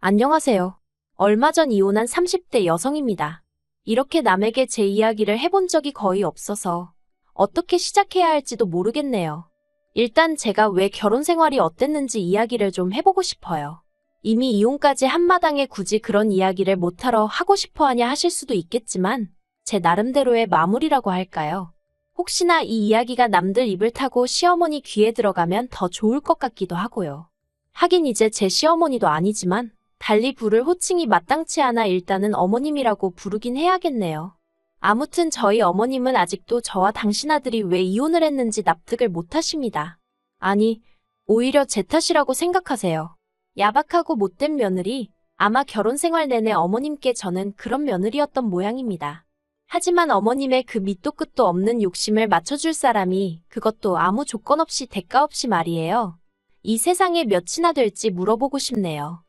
안녕하세요. 얼마 전 이혼한 30대 여성입니다. 이렇게 남에게 제 이야기를 해본 적이 거의 없어서 어떻게 시작해야 할지도 모르겠네요. 일단 제가 왜 결혼 생활이 어땠는지 이야기를 좀 해보고 싶어요. 이미 이혼까지 한마당에 굳이 그런 이야기를 못하러 하고 싶어 하냐 하실 수도 있겠지만 제 나름대로의 마무리라고 할까요? 혹시나 이 이야기가 남들 입을 타고 시어머니 귀에 들어가면 더 좋을 것 같기도 하고요. 하긴 이제 제 시어머니도 아니지만 달리 부를 호칭이 마땅치 않아 일단은 어머님이라고 부르긴 해야겠네요. 아무튼 저희 어머님은 아직도 저와 당신 아들이 왜 이혼을 했는지 납득을 못 하십니다. 아니, 오히려 제 탓이라고 생각하세요. 야박하고 못된 며느리, 아마 결혼 생활 내내 어머님께 저는 그런 며느리였던 모양입니다. 하지만 어머님의 그 밑도 끝도 없는 욕심을 맞춰줄 사람이 그것도 아무 조건 없이 대가 없이 말이에요. 이 세상에 몇이나 될지 물어보고 싶네요.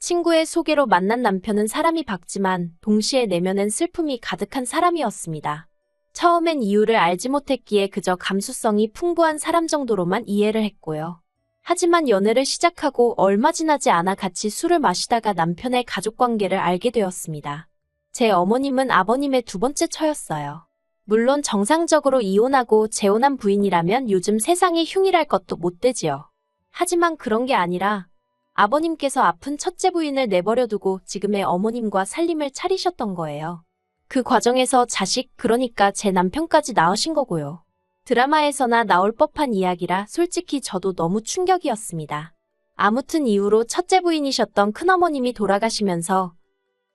친구의 소개로 만난 남편은 사람이 밝지만 동시에 내면엔 슬픔이 가득한 사람이었습니다. 처음엔 이유를 알지 못했기에 그저 감수성이 풍부한 사람 정도로만 이해를 했고요. 하지만 연애를 시작하고 얼마 지나지 않아 같이 술을 마시다가 남편의 가족관계를 알게 되었습니다. 제 어머님은 아버님의 두 번째 처였어요. 물론 정상적으로 이혼하고 재혼한 부인이라면 요즘 세상에 흉이랄 것도 못 되지요. 하지만 그런 게 아니라 아버님께서 아픈 첫째 부인을 내버려 두고 지금의 어머님과 살림을 차리셨던 거예요. 그 과정에서 자식, 그러니까 제 남편까지 낳으신 거고요. 드라마에서나 나올 법한 이야기라 솔직히 저도 너무 충격이었습니다. 아무튼 이후로 첫째 부인이셨던 큰어머님이 돌아가시면서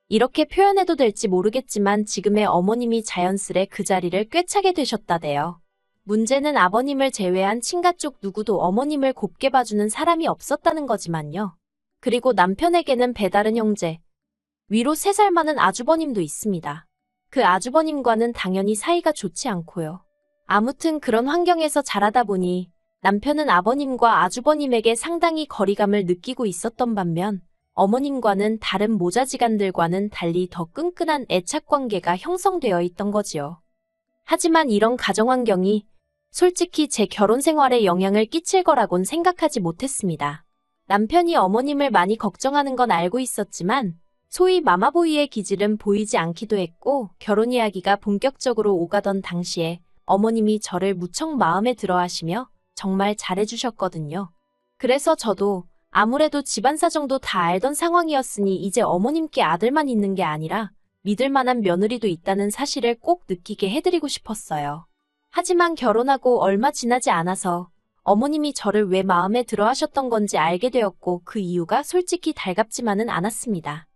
이렇게 표현해도 될지 모르겠지만 지금의 어머님이 자연스레 그 자리를 꿰차게 되셨다대요. 문제는 아버님을 제외한 친가 쪽 누구도 어머님을 곱게 봐주는 사람이 없었다는 거지만요. 그리고 남편에게는 배다른 형제, 위로 3살 많은 아주버님도 있습니다. 그 아주버님과는 당연히 사이가 좋지 않고요. 아무튼 그런 환경에서 자라다 보니 남편은 아버님과 아주버님에게 상당히 거리감을 느끼고 있었던 반면 어머님과는 다른 모자지간들과는 달리 더 끈끈한 애착관계가 형성되어 있던 거지요. 하지만 이런 가정환경이 솔직히 제 결혼 생활에 영향을 끼칠 거라곤 생각하지 못했습니다. 남편이 어머님을 많이 걱정하는 건 알고 있었지만 소위 마마보이의 기질은 보이지 않기도 했고 결혼 이야기가 본격적으로 오가던 당시에 어머님이 저를 무척 마음에 들어 하시며 정말 잘해주셨거든요. 그래서 저도 아무래도 집안 사정도 다 알던 상황이었으니 이제 어머님께 아들만 있는 게 아니라 믿을 만한 며느리도 있다는 사실을 꼭 느끼게 해드리고 싶었어요. 하지만 결혼하고 얼마 지나지 않아서 어머님이 저를 왜 마음에 들어 하셨던 건지 알게 되었고 그 이유가 솔직히 달갑지만은 않았습니다.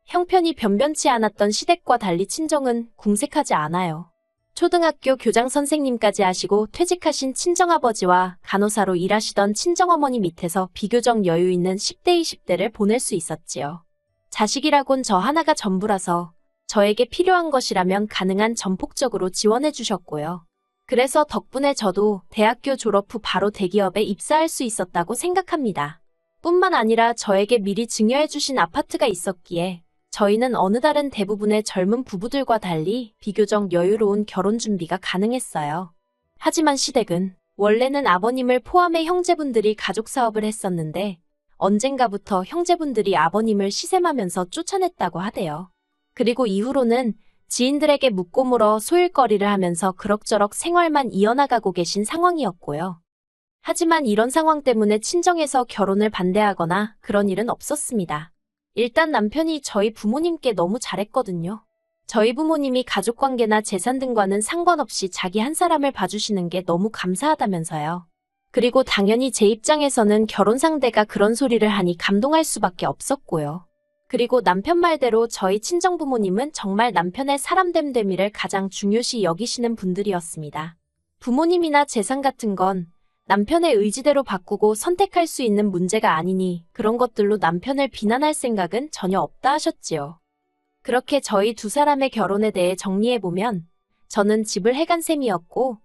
형편이 변변치 않았던 시댁과 달리 친정은 궁색하지 않아요. 초등학교 교장 선생님까지 하시고 퇴직하신 친정아버지와 간호사로 일하시던 친정어머니 밑에서 비교적 여유 있는 10대, 20대를 보낼 수 있었지요. 자식이라곤 저 하나가 전부라서 저에게 필요한 것이라면 가능한 전폭적으로 지원해 주셨고요. 그래서 덕분에 저도 대학교 졸업 후 바로 대기업에 입사할 수 있었다고 생각합니다. 뿐만 아니라 저에게 미리 증여해 주신 아파트가 있었기에 저희는 어느 다른 대부분의 젊은 부부들과 달리 비교적 여유로운 결혼 준비가 가능했어요. 하지만 시댁은 원래는 아버님을 포함해 형제분들이 가족 사업을 했었는데 언젠가부터 형제분들이 아버님을 시샘하면서 쫓아냈다고 하대요. 그리고 이후로는 지인들에게 묻고 물어 소일거리를 하면서 그럭저럭 생활만 이어나가고 계신 상황이었고요. 하지만 이런 상황 때문에 친정에서 결혼을 반대하거나 그런 일은 없었습니다. 일단 남편이 저희 부모님께 너무 잘했거든요. 저희 부모님이 가족관계나 재산 등과는 상관없이 자기 한 사람을 봐주시는 게 너무 감사하다면서요. 그리고 당연히 제 입장에서는 결혼 상대가 그런 소리를 하니 감동할 수밖에 없었고요. 그리고 남편 말대로 저희 친정부모님은 정말 남편의 사람됨됨이를 가장 중요시 여기시는 분들이었습니다. 부모님이나 재산 같은 건 남편의 의지대로 바꾸고 선택할 수 있는 문제가 아니니 그런 것들로 남편을 비난할 생각은 전혀 없다 하셨지요. 그렇게 저희 두 사람의 결혼에 대해 정리해보면 저는 집을 해간 셈이었고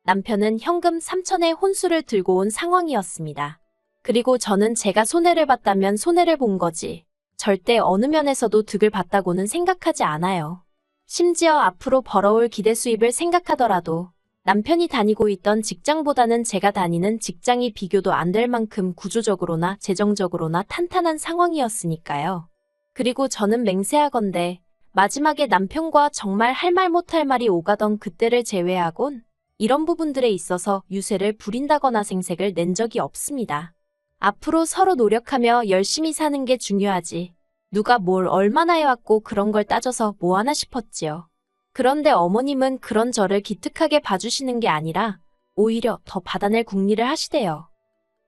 남편은 현금 3천의 혼수를 들고 온 상황이었습니다. 그리고 저는 제가 손해를 봤다면 손해를 본 거지 절대 어느 면에서도 득을 봤다고는 생각하지 않아요. 심지어 앞으로 벌어올 기대 수입을 생각하더라도 남편이 다니고 있던 직장보다는 제가 다니는 직장이 비교도 안 될 만큼 구조적으로나 재정적으로나 탄탄한 상황이었으니까요. 그리고 저는 맹세하건대 마지막에 남편과 정말 할 말 못할 말이 오가던 그때를 제외하곤 이런 부분들에 있어서 유세를 부린다거나 생색을 낸 적이 없습니다. 앞으로 서로 노력하며 열심히 사는 게 중요하지. 누가 뭘 얼마나 해왔고 그런 걸 따져서 뭐 하나 싶었지요. 그런데 어머님은 그런 저를 기특하게 봐주시는 게 아니라 오히려 더 받아낼 궁리를 하시대요.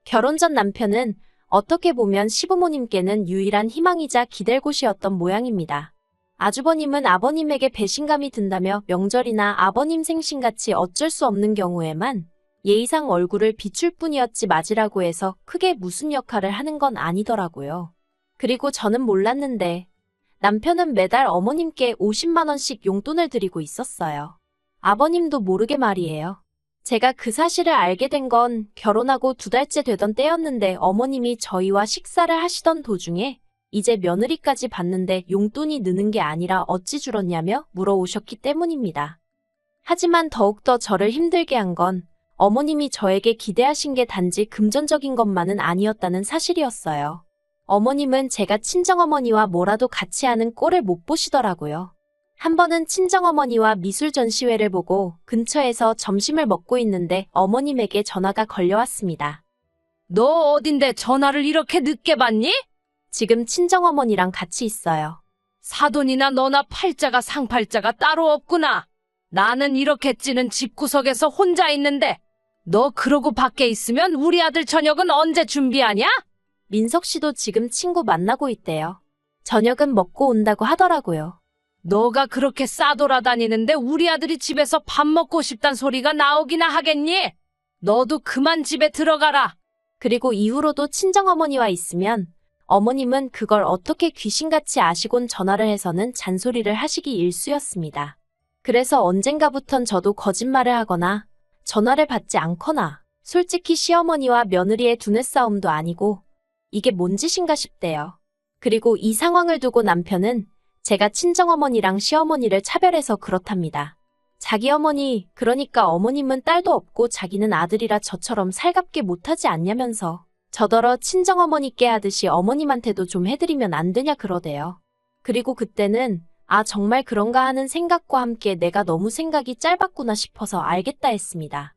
결혼 전 남편은 어떻게 보면 시부모님께는 유일한 희망이자 기댈 곳이었던 모양입니다. 아주버님은 아버님에게 배신감이 든다며 명절이나 아버님 생신같이 어쩔 수 없는 경우에만 예의상 얼굴을 비출 뿐이었지 맞으라고 해서 크게 무슨 역할을 하는 건 아니더라고요. 그리고 저는 몰랐는데 남편은 매달 어머님께 50만 원씩 용돈을 드리고 있었어요. 아버님도 모르게 말이에요. 제가 그 사실을 알게 된 건 결혼하고 2달째 되던 때였는데 어머님이 저희와 식사를 하시던 도중에 이제 며느리까지 받는데 용돈이 느는 게 아니라 어찌 줄었냐며 물어오셨기 때문입니다. 하지만 더욱더 저를 힘들게 한 건 어머님이 저에게 기대하신 게 단지 금전적인 것만은 아니었다는 사실이었어요. 어머님은 제가 친정어머니와 뭐라도 같이 하는 꼴을 못 보시더라고요. 한 번은 친정어머니와 미술 전시회를 보고 근처에서 점심을 먹고 있는데 어머님에게 전화가 걸려왔습니다. 너 어딘데 전화를 이렇게 늦게 받니? 지금 친정어머니랑 같이 있어요. 사돈이나 너나 팔자가 상팔자가 따로 없구나. 나는 이렇게 찌는 집구석에서 혼자 있는데 너 그러고 밖에 있으면 우리 아들 저녁은 언제 준비하냐? 민석 씨도 지금 친구 만나고 있대요. 저녁은 먹고 온다고 하더라고요. 너가 그렇게 싸돌아다니는데 우리 아들이 집에서 밥 먹고 싶단 소리가 나오기나 하겠니? 너도 그만 집에 들어가라. 그리고 이후로도 친정어머니와 있으면 어머님은 그걸 어떻게 귀신같이 아시곤 전화를 해서는 잔소리를 하시기 일쑤였습니다. 그래서 언젠가부턴 저도 거짓말을 하거나 전화를 받지 않거나 솔직히 시어머니와 며느리의 두뇌 싸움도 아니고 이게 뭔 짓인가 싶대요. 그리고 이 상황을 두고 남편은 제가 친정어머니랑 시어머니를 차별해서 그렇답니다. 자기 어머니, 그러니까 어머님은 딸도 없고 자기는 아들이라 저처럼 살갑게 못하지 않냐면서 저더러 친정어머니께 하듯이 어머님한테도 좀 해드리면 안 되냐 그러대요. 그리고 그때는 아 정말 그런가 하는 생각과 함께 내가 너무 생각이 짧았구나 싶어서 알겠다 했습니다.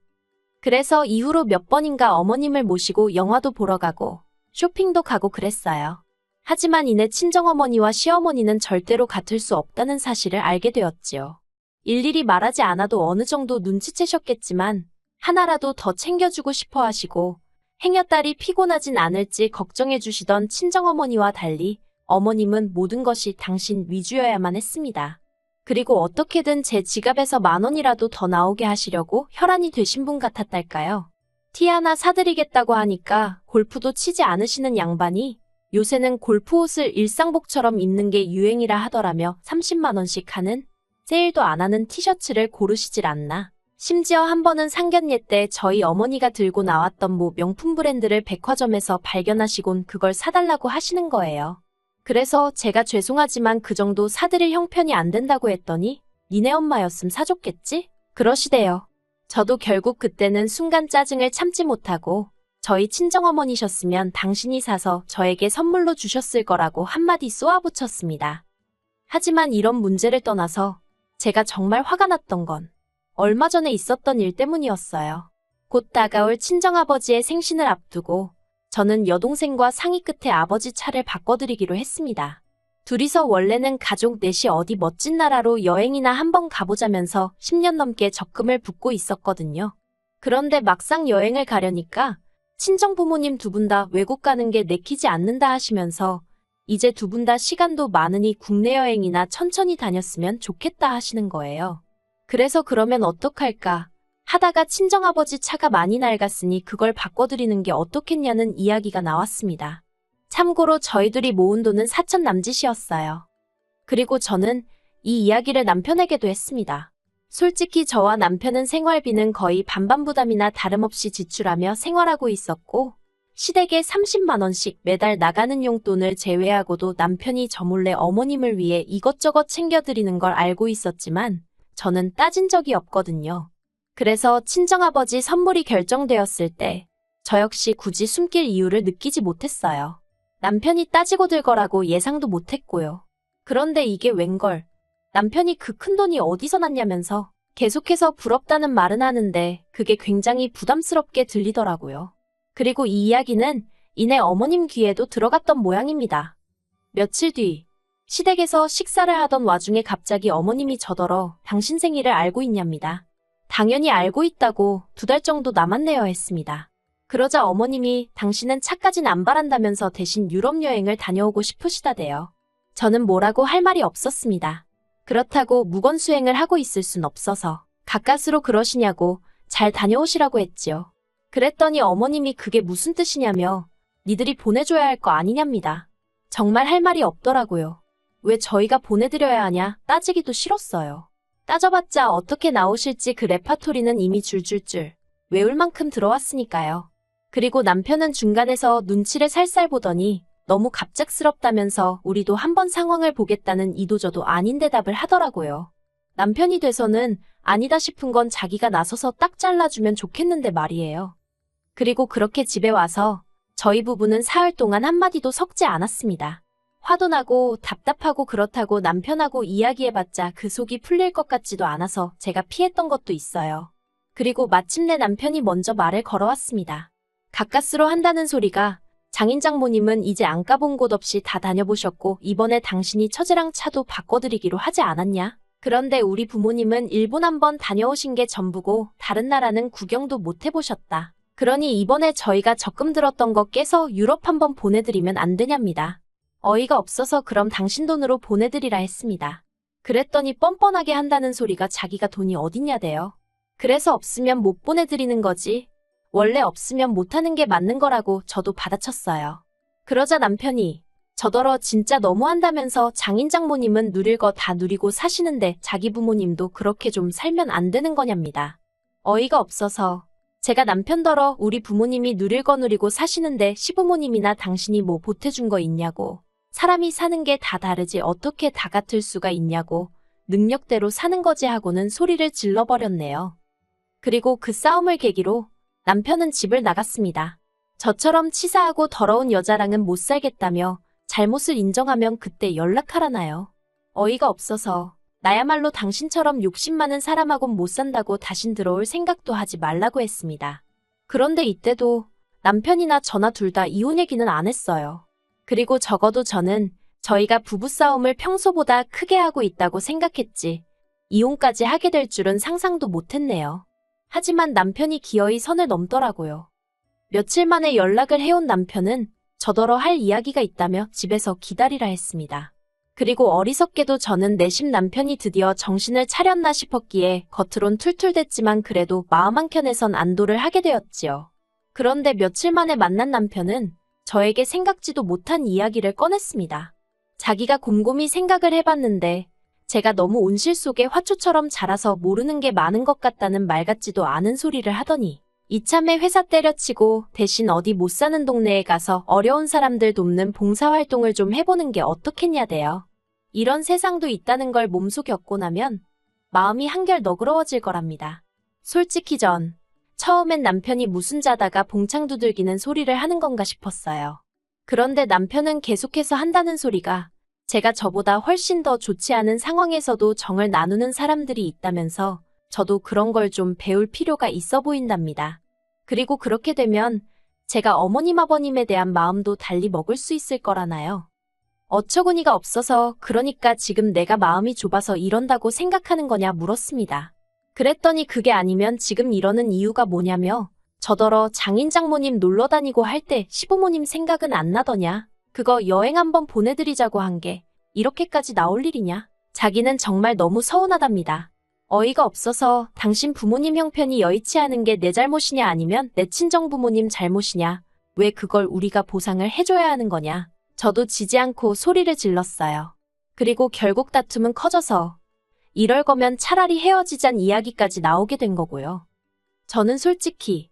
그래서 이후로 몇 번인가 어머님을 모시고 영화도 보러 가고 쇼핑도 가고 그랬어요. 하지만 이내 친정어머니와 시어머니는 절대로 같을 수 없다는 사실을 알게 되었지요. 일일이 말하지 않아도 어느 정도 눈치채셨겠지만 하나라도 더 챙겨주고 싶어 하시고 행여딸이 피곤하진 않을지 걱정해 주시던 친정어머니와 달리 어머님은 모든 것이 당신 위주여야만 했습니다. 그리고 어떻게든 제 지갑에서 10,000원이라도 더 나오게 하시려고 혈안이 되신 분 같았달까요. 티 하나 사드리겠다고 하니까 골프도 치지 않으시는 양반이 요새는 골프옷을 일상복처럼 입는 게 유행이라 하더라며 30만 원씩 하는 세일도 안 하는 티셔츠를 고르시질 않나. 심지어 한 번은 상견례 때 저희 어머니가 들고 나왔던 뭐 명품 브랜드를 백화점에서 발견하시곤 그걸 사달라고 하시는 거예요. 그래서 제가 죄송하지만 그 정도 사드릴 형편이 안 된다고 했더니 니네 엄마였음 사줬겠지? 그러시대요. 저도 결국 그때는 순간 짜증을 참지 못하고 저희 친정어머니셨으면 당신이 사서 저에게 선물로 주셨을 거라고 한마디 쏘아붙였습니다. 하지만 이런 문제를 떠나서 제가 정말 화가 났던 건 얼마 전에 있었던 일 때문이었어요. 곧 다가올 친정아버지의 생신을 앞두고 저는 여동생과 상의 끝에 아버지 차를 바꿔드리기로 했습니다. 둘이서 원래는 가족 넷이 어디 멋진 나라로 여행이나 한번 가보자면서 10년 넘게 적금을 붓고 있었거든요. 그런데 막상 여행을 가려니까 친정 부모님 두 분 다 외국 가는 게 내키지 않는다 하시면서 이제 두 분 다 시간도 많으니 국내 여행이나 천천히 다녔으면 좋겠다 하시는 거예요. 그래서 그러면 어떡할까 하다가 친정아버지 차가 많이 낡았으니 그걸 바꿔드리는 게 어떻겠냐는 이야기가 나왔습니다. 참고로 저희들이 모은 돈은 4천 남짓이었어요. 그리고 저는 이 이야기를 남편에게도 했습니다. 솔직히 저와 남편은 생활비는 거의 반반 부담이나 다름없이 지출하며 생활하고 있었고 시댁에 30만 원씩 매달 나가는 용돈을 제외하고도 남편이 저 몰래 어머님을 위해 이것저것 챙겨드리는 걸 알고 있었지만 저는 따진 적이 없거든요. 그래서 친정아버지 선물이 결정되었을 때 저 역시 굳이 숨길 이유를 느끼지 못했어요. 남편이 따지고 들 거라고 예상도 못했고요. 그런데 이게 웬걸. 남편이 그 큰돈이 어디서 났냐면서 계속해서 부럽다는 말은 하는데 그게 굉장히 부담스럽게 들리더라고요. 그리고 이 이야기는 이내 어머님 귀에도 들어갔던 모양입니다. 며칠 뒤 시댁에서 식사를 하던 와중에 갑자기 어머님이 저더러 당신 생일을 알고 있냐입니다. 당연히 알고 있다고 2달 정도 남았네요 했습니다. 그러자 어머님이 당신은 차까진 안 바란다면서 대신 유럽 여행을 다녀오고 싶으시다대요. 저는 뭐라고 할 말이 없었습니다. 그렇다고 무건수행을 하고 있을 순 없어서 가까스로 그러시냐고 잘 다녀오시라고 했지요. 그랬더니 어머님이 그게 무슨 뜻이냐며 니들이 보내줘야 할 거 아니냐입니다. 정말 할 말이 없더라고요. 왜 저희가 보내드려야 하냐 따지기도 싫었어요. 따져봤자 어떻게 나오실지 그 레파토리는 이미 줄줄줄 외울 만큼 들어왔으니까요. 그리고 남편은 중간에서 눈치를 살살 보더니 너무 갑작스럽다면서 우리도 한번 상황을 보겠다는 이도저도 아닌 대답을 하더라고요. 남편이 돼서는 아니다 싶은 건 자기가 나서서 딱 잘라주면 좋겠는데 말이에요. 그리고 그렇게 집에 와서 저희 부부는 사흘 동안 한마디도 섞지 않았습니다. 화도 나고 답답하고 그렇다고 남편하고 이야기해봤자 그 속이 풀릴 것 같지도 않아서 제가 피했던 것도 있어요. 그리고 마침내 남편이 먼저 말을 걸어왔습니다. 가까스로 한다는 소리가 장인장모님은 이제 안 가본 곳 없이 다 다녀보셨고 이번에 당신이 처제랑 차도 바꿔드리기로 하지 않았냐? 그런데 우리 부모님은 일본 한번 다녀오신 게 전부고 다른 나라는 구경도 못 해보셨다. 그러니 이번에 저희가 적금 들었던 거 깨서 유럽 한번 보내드리면 안 되냐입니다. 어이가 없어서 그럼 당신 돈으로 보내드리라 했습니다. 그랬더니 뻔뻔하게 한다는 소리가 자기가 돈이 어딨냐대요. 그래서 없으면 못 보내드리는 거지. 원래 없으면 못하는 게 맞는 거라고 저도 받아쳤어요. 그러자 남편이 저더러 진짜 너무한다면서 장인장모님은 누릴 거 다 누리고 사시는데 자기 부모님도 그렇게 좀 살면 안 되는 거냐입니다. 어이가 없어서 제가 남편더러 우리 부모님이 누릴 거 누리고 사시는데 시부모님이나 당신이 뭐 보태준 거 있냐고 사람이 사는 게 다 다르지 어떻게 다 같을 수가 있냐고 능력대로 사는 거지 하고는 소리를 질러버렸네요. 그리고 그 싸움을 계기로 남편은 집을 나갔습니다. 저처럼 치사하고 더러운 여자랑은 못 살겠다며 잘못을 인정하면 그때 연락하라나요. 어이가 없어서 나야말로 당신처럼 욕심 많은 사람하곤 못 산다고 다신 들어올 생각도 하지 말라고 했습니다. 그런데 이때도 남편이나 저나 둘 다 이혼 얘기는 안 했어요. 그리고 적어도 저는 저희가 부부싸움을 평소보다 크게 하고 있다고 생각했지 이혼까지 하게 될 줄은 상상도 못했네요. 하지만 남편이 기어이 선을 넘더라고요. 며칠 만에 연락을 해온 남편은 저더러 할 이야기가 있다며 집에서 기다리라 했습니다. 그리고 어리석게도 저는 내심 남편이 드디어 정신을 차렸나 싶었기에 겉으론 툴툴댔지만 그래도 마음 한켠에선 안도를 하게 되었지요. 그런데 며칠 만에 만난 남편은 저에게 생각지도 못한 이야기를 꺼냈습니다. 자기가 곰곰이 생각을 해봤는데 제가 너무 온실 속의 화초처럼 자라서 모르는 게 많은 것 같다는 말 같지도 않은 소리를 하더니 이참에 회사 때려치고 대신 어디 못 사는 동네에 가서 어려운 사람들 돕는 봉사활동을 좀 해보는 게 어떻겠냐대요. 이런 세상도 있다는 걸 몸소 겪고 나면 마음이 한결 너그러워질 거랍니다. 솔직히 처음엔 남편이 무슨 자다가 봉창 두들기는 소리를 하는 건가 싶었어요. 그런데 남편은 계속해서 한다는 소리가 제가 저보다 훨씬 더 좋지 않은 상황에서도 정을 나누는 사람들이 있다면서 저도 그런 걸 좀 배울 필요가 있어 보인답니다. 그리고 그렇게 되면 제가 어머님 아버님에 대한 마음도 달리 먹을 수 있을 거라나요. 어처구니가 없어서 그러니까 지금 내가 마음이 좁아서 이런다고 생각하는 거냐 물었습니다. 그랬더니 그게 아니면 지금 이러는 이유가 뭐냐며 저더러 장인장모님 놀러 다니고 할 때 시부모님 생각은 안 나더냐. 그거 여행 한번 보내드리자고 한 게 이렇게까지 나올 일이냐? 자기는 정말 너무 서운하답니다. 어이가 없어서 당신 부모님 형편이 여의치 않은 게 내 잘못이냐 아니면 내 친정 부모님 잘못이냐? 왜 그걸 우리가 보상을 해줘야 하는 거냐? 저도 지지 않고 소리를 질렀어요. 그리고 결국 다툼은 커져서 이럴 거면 차라리 헤어지잔 이야기까지 나오게 된 거고요. 저는 솔직히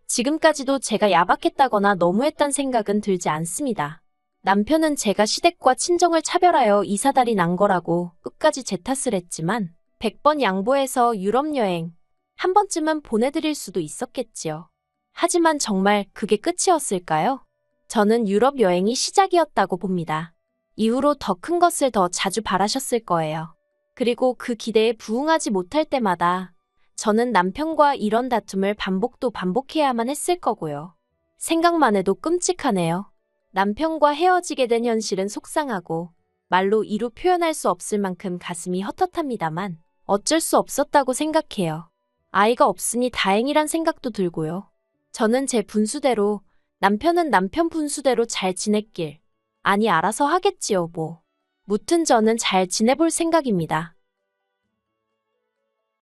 지금까지도 제가 야박했다거나 너무했단 생각은 들지 않습니다. 남편은 제가 시댁과 친정을 차별하여 이사달이 난 거라고 끝까지 제 탓을 했지만 100번 양보해서 유럽 여행, 한 번쯤은 보내드릴 수도 있었겠지요. 하지만 정말 그게 끝이었을까요? 저는 유럽 여행이 시작이었다고 봅니다. 이후로 더 큰 것을 더 자주 바라셨을 거예요. 그리고 그 기대에 부응하지 못할 때마다 저는 남편과 이런 다툼을 반복도 반복해야만 했을 거고요. 생각만 해도 끔찍하네요. 남편과 헤어지게 된 현실은 속상하고 말로 이루 표현할 수 없을 만큼 가슴이 헛헛합니다만 어쩔 수 없었다고 생각해요. 아이가 없으니 다행이란 생각도 들고요. 저는 제 분수대로, 남편은 남편 분수대로 잘 지냈길. 아니 알아서 하겠지요 뭐. 무튼 저는 잘 지내볼 생각입니다.